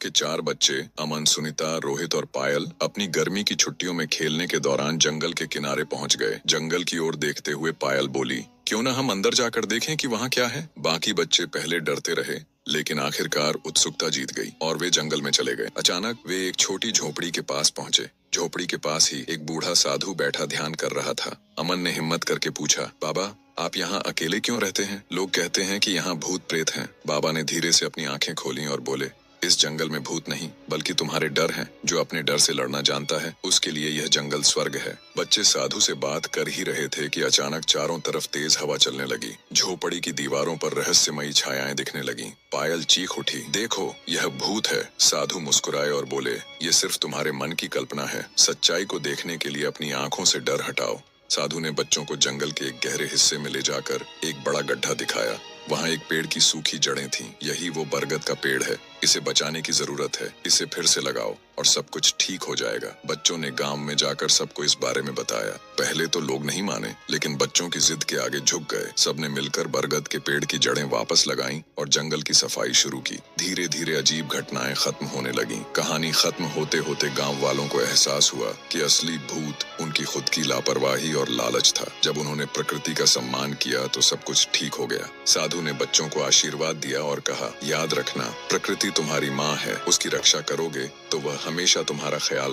कि चार बच्चे अमन, सुनीता, रोहित और पायल अपनी गर्मी की छुट्टियों में खेलने के दौरान जंगल के किनारे पहुंच गए। जंगल की ओर देखते हुए पायल बोली, क्यों ना हम अंदर जाकर देखें कि वहाँ क्या है। बाकी बच्चे पहले डरते रहे, लेकिन आखिरकार उत्सुकता जीत गई और वे जंगल में चले गए। अचानक वे एक छोटी झोपड़ी के पास पहुंचे। झोपड़ी के पास ही एक बूढ़ा साधु बैठा ध्यान कर रहा था। अमन ने हिम्मत करके पूछा, बाबा आप यहाँ अकेले क्यों रहते हैं? लोग कहते हैं कि यहाँ भूत प्रेत हैं। बाबा ने धीरे से अपनी आंखें खोली और बोले, इस जंगल में भूत नहीं, बल्कि तुम्हारे डर हैं। जो अपने डर से लड़ना जानता है, उसके लिए यह जंगल स्वर्ग है। बच्चे साधु से बात कर ही रहे थे कि अचानक चारों तरफ तेज हवा चलने लगी। झोपड़ी की दीवारों पर रहस्यमयी छायाएं दिखने लगी। पायल चीख उठी, देखो यह भूत है। साधु मुस्कुराए और बोले, ये सिर्फ तुम्हारे मन की कल्पना है। सच्चाई को देखने के लिए अपनी आंखों से डर हटाओ। साधु ने बच्चों को जंगल के एक गहरे हिस्से में ले जाकर एक बड़ा गड्ढा दिखाया। वहाँ एक पेड़ की सूखी जड़ें थीं। यही वो बरगद का पेड़ है। इसे बचाने की जरूरत है। इसे फिर से लगाओ और सब कुछ ठीक हो जाएगा। बच्चों ने गांव में जाकर सबको इस बारे में बताया। पहले तो लोग नहीं माने, लेकिन बच्चों की जिद के आगे झुक गए। सबने मिलकर बरगद के पेड़ की जड़ें वापस लगाईं और जंगल की सफाई शुरू की। धीरे धीरे अजीब घटनाएं खत्म होने लगीं। कहानी खत्म होते होते गांव वालों को एहसास हुआ कि असली भूत उनकी खुद की लापरवाही और लालच था। जब उन्होंने प्रकृति का सम्मान किया तो सब कुछ ठीक हो गया। साधु ने बच्चों को आशीर्वाद दिया और कहा, याद रखना, प्रकृति तुम्हारी माँ है। उसकी रक्षा करोगे तो वह हमेशा तुम्हारा ख्याल रखेगी।